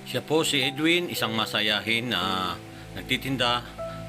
Siya po si Edwin, isang masayahin na nagtitinda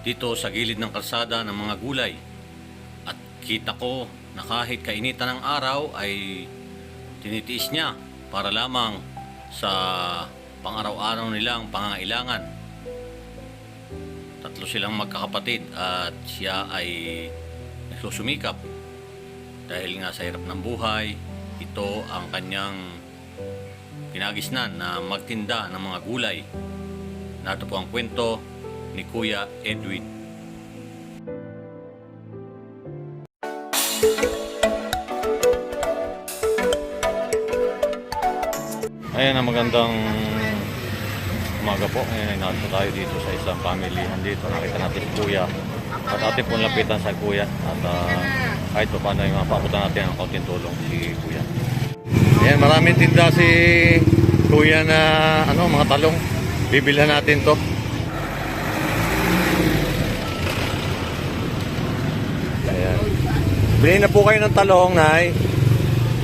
dito sa gilid ng kalsada ng mga gulay. At kita ko na kahit kainitan ng araw ay tinitiis niya para lamang sa pang-araw-araw nilang pangangailangan. Tatlo silang magkakapatid at siya ay nagsusumikap. Dahil nga sa hirap ng buhay, ito ang kanyang pinagisnan na magtinda ng mga gulay. Narito po ang kwento ni Kuya Edwin. Ayan ang magandang umaga po. Ayan, narito tayo dito sa isang pamilihan dito. Nakita natin si Kuya. At atin po lapitan sa Kuya. At kahit pa paano yung mapakutan natin ang kaunting tulong si Kuya. Ayan, maraming tinda si Kuya na mga talong. Bibilhan natin to. Ayan. Bilhin na po kayo ng talong, Nay.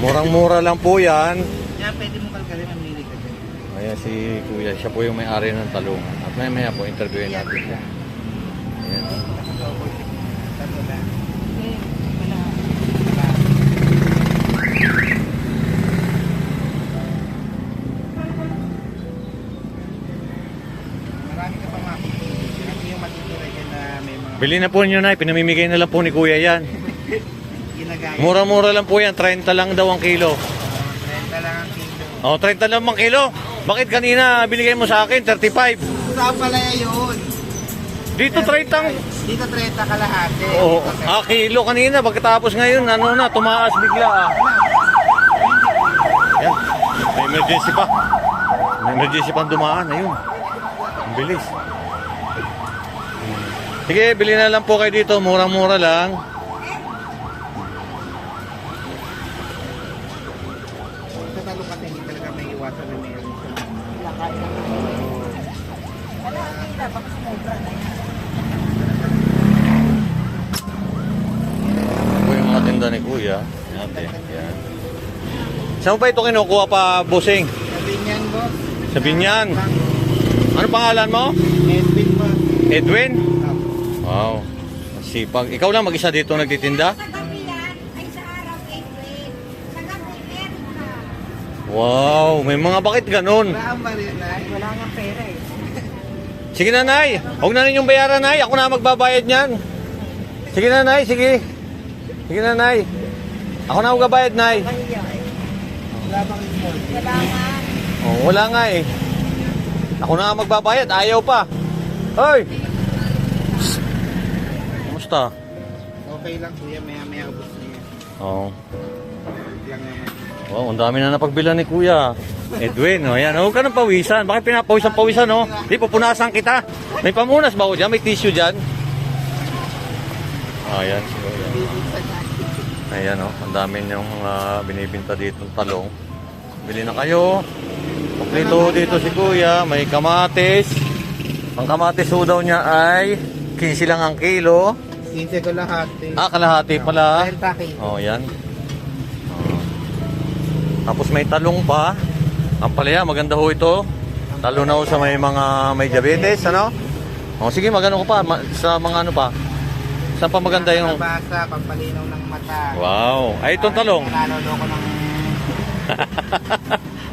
Murang-mura lang po yan. Kaya pwede mo kalkalin ang mili ka dyan. Ayan si Kuya. Siya po yung may-ari ng talong. At maya po interviewin natin siya. Ayan. Marami ka pa makikita. Kasi yung matutira dyan na may mga Bili na po nyo, Nay. Pinamimigay na lang po ni Kuya yan. ginagaya. Mura-mura lang po yan. 30 lang daw ang kilo. 30 lang ang kilo. Oh, 30 lang ang kilo. Bakit kanina binigay mo sa akin 35? Saan pala yun? Dito 30. Dito 30 kalahati. Oh, kilo kanina. Pagkatapos ngayon, tumaas bigla. Yan. May emergency pa. May emergency pang dumaan. Ayun. Ang bilis. Sige, bili na lang po kayo dito. Murang-mura lang. Sa talo kasi hindi talaga may iwasan na meron siya. Ito yung mga tinda ni Kuya. Yan. Saan mo ba ito kinukuha pa, Busing? Sabi niyan, boss. Sa Binyan. Ano pangalan mo? Edwin, boss. Edwin? Wow. Sipag. Ikaw lang mag-isa dito nagtitinda? Sa gabi yan, ay sa araw, April. Sa gabi, meron ka. Wow. May mga bakit ganun? Wala ang baril na. Wala nga pera eh. Sige na, Nay. Huwag na ninyong bayaran, Nay. Ako na magbabayad niyan. Sige na, Nay. Sige. Sige na, Nay. Ako na magbabayad, Nay. Wala bang small? Wala nga. Oh, wala nga eh. Ako na magbabayad. Ayaw pa. Hoy! Kumusta? Okay lang kuya, maya-maya ubos na yan. Oo. Lang naman. Wow, ang dami na napagbilan ni Kuya Edwin. Oh, yan. Huwag ka ng pawisan. Bakit pinapawisan-pawisan, no? Di, pupunasan kita. May pamunas ba ko dyan? May tissue dyan? Ayan. Ayan, oh. Ang dami niyong binibinta dito ng talong. Bili na kayo. Kompleto dito si Kuya. May kamatis. Ang kamatis ho daw niya ay 15 lang ang kilo. 15 ko lahati. Kalahati pala. 30 kilo. Oh, yan. Tapos may talong pa. Ang palaya, maganda ho ito. Talo na ho sa may diabetes, ano? Oh, sige, magano ko pa sa mga ano pa. Saan pa maganda yung Basa, pampalinaw ng mata. Wow. Ay, itong talong. Naloloko ng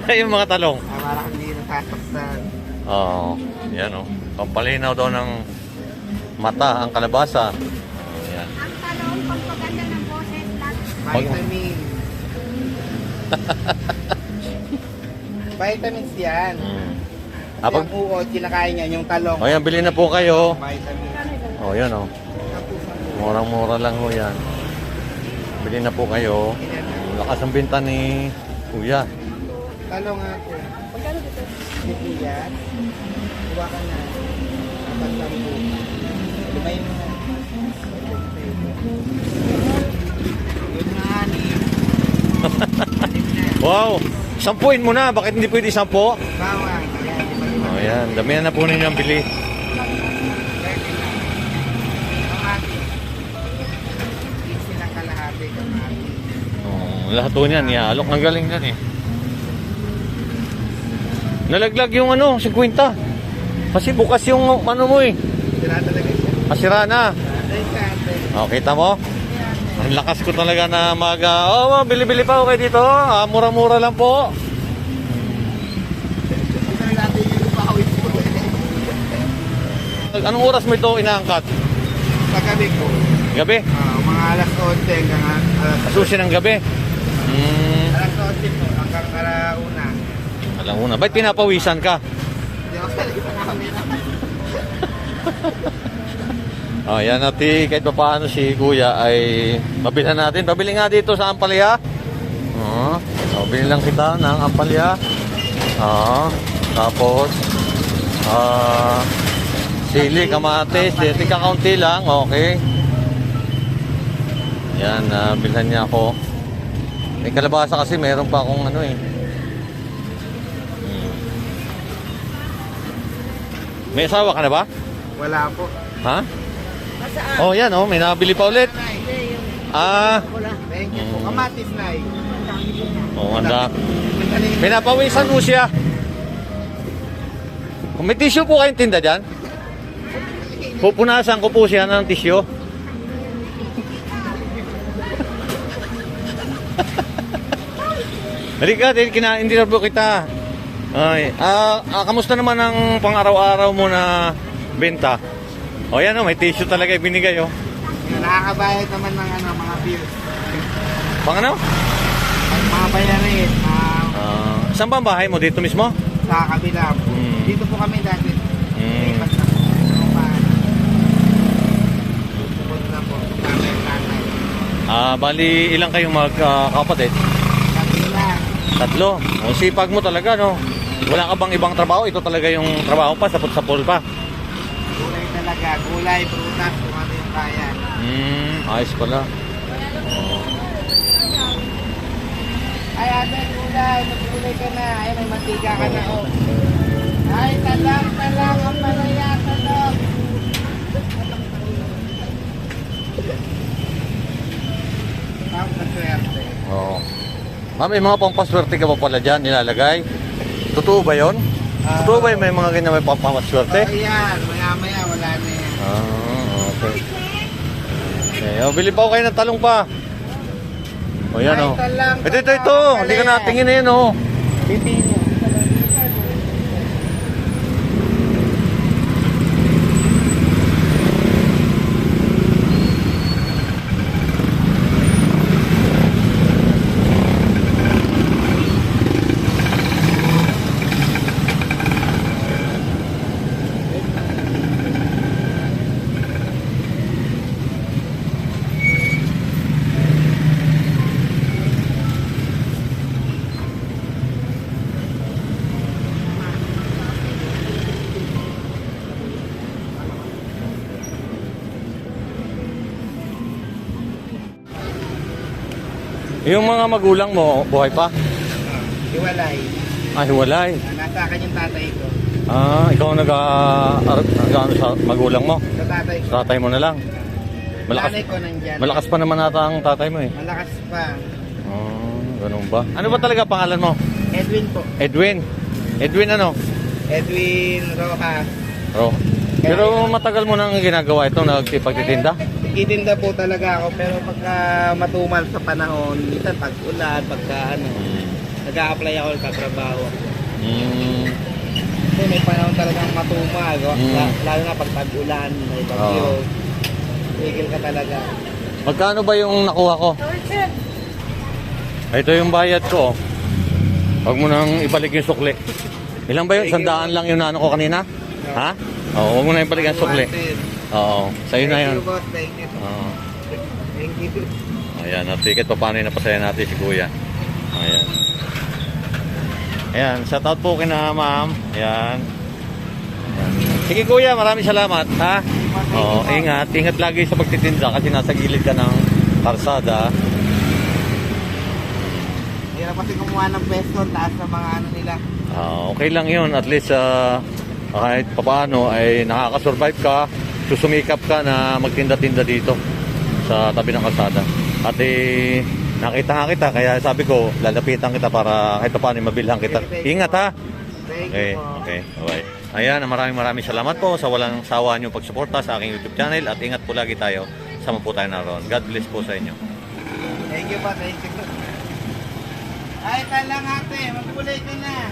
Ay, yung mga talong. para hindi nasasaktan. Oh, yan oh. Pampalinaw daw ng mata ang kalabasa. Ayan. Ang talong, pagpaganda ng boses lang. Vitamin. Vitamins yan. Pag Yung uod, kinakain niya yung talong. oh, yan, bili na po kayo. Vitamin. Oh, yan oh. Murang-mura lang ho yan. Bili na po kayo. Lakas ang binta ni Kuya. Talong nga po. Pagkano dito? Dito yan. Kuha ka na. Apat na po. Lumayin mo na. Yun nga ni. Wow! Sampuin mo na. Bakit hindi pwede sampo? Bawang. Ayan. Oh, yan. Damihan na po ninyo ang bili. Lahat po niyan, ihalok. Ang galing yan eh. Nalaglag yung ano, 50. Kasi bukas yung ano mo eh. Sira talaga siya. Masira na. Ay, kate. O, kita mo? Ang lakas ko talaga na bili-bili pa ako kayo dito. Mura-mura lang po. Ito na natin yung pawis po. Anong oras mo ito inaangkat? Sa gabi ko, Gabi? mga alas 11 hanggang alas Susi ng gabi. alas 11 po, hanggang karauna. Alam mo na. Ba't pinapawisan ka? Hindi ako salita ng camera. Yan natin kahit pa paano si Kuya ay pabilhan natin. Pabili nga dito sa Ampalaya. Pabili lang kita ng Ampalaya. Tapos sili, kamatis, dito kakaunti lang. Okay. Yan, bilhan niya ako. May kalabasa kasi meron pa akong ano eh. May asawa ka na ba? Wala po. Ha? Oh, yan oh, may nabili pa ulit. Thank you po. Kamatis na eh. Anda. Pinapawisan mo siya. Kung may tissue po kayong tinda dyan, pupunasan ko po siya ng tissue. Halika, hindi na po kita. Ay, kamusta naman ang pang-araw-araw mo na benta? O yan o, may tissue talaga ibinigay o. Nakakabayad naman ng mga bills. Pang ano? Mga bayarin. Saan ba ang bahay mo? Dito mismo? Sa kabila po. Dito po kami dati. Lipat na po. Punta po. Tatay. Bali, ilang kayong magkakapatid? Kabila. 3. O, sipag mo talaga, no? Wala ka bang ibang trabaho? Ito talaga yung trabaho pa, sapot-sapol pa. Gulay talaga. Gulay, prutas, kung ano yung kaya. Ayos pala. Ay, ate, gulay. Mag-gulay ka na. Ay, may mantika ka na. Oh. Ay, talang. Ang palaya, talang. Tapos na swerte. Oo. May mga pampaswerte ka pa pala dyan, nilalagay. Totoo ba yun? Totoo ba yung may mga ganyan may pampaswerte? Ayan, maya-maya, wala na yan. Okay. Bili pa ako kayo ng talong pa. O yan o. Ito. Hindi ka natingin eh, no? Pipino. Yung mga magulang mo, buhay pa? Hiwalay. Hiwalay. Nasa akin yung tatay ko. Ikaw ang nag-ano sa magulang mo? Sa tatay ko. Sa tatay mo na lang? Nanay ko nandyan. Malakas pa naman ata ang tatay mo eh. Malakas pa. Ganun ba? Ano ba talaga pangalan mo? Edwin po. Edwin? Edwin ano? Edwin Rojas. Pero matagal mo nang ginagawa ito, nagpagtitinda? Nagtitinda po talaga ako, pero pagka matumal sa panahon, minsan pag ulan, pagka nag-a-apply ako sa trabaho. Kasi may panahon talagang matumal, lalo na pag tag-ulan, may bagyo. Tigil ka talaga. Magkano ba yung nakuha ko? Ito yung bayad ko. Huwag mo nang ibalik yung sukli. Ilang ba yun? 100 lang yung nano ko kanina? Ha? Oo, huwag mo nang ibalik yung sukli. Oo, sa'yo na yun. Thank you, boss. Thank you. Thank you. Ayan, ticket pa paano yung napasaya natin si Kuya. Ayan, shout out po kina ma'am. Ayan. Sige Kuya, maraming salamat. Ha? Ingat. Ingat lagi sa pagtitinda kasi nasa gilid ka ng karsada. Hirap kasi kumuha ng peso, taas ng mga ano nila. Okay lang yun. At least kahit papaano ay nakakasurvive ka. Susumikap ka na magtinda-tinda dito sa tabi ng kalsada. At nakita nga kita, kaya sabi ko, lalapitan kita para kahit paano mabilhan kita. Ingat ha! Thank Okay, you po. okay. Bye. Ayan, maraming salamat po sa walang sawa nyo pagsuporta sa aking YouTube channel at ingat po lagi tayo. Sama po tayo naroon. God bless po sa inyo. Thank you pa, thank you. Ay, talang ate, magkulay ka na.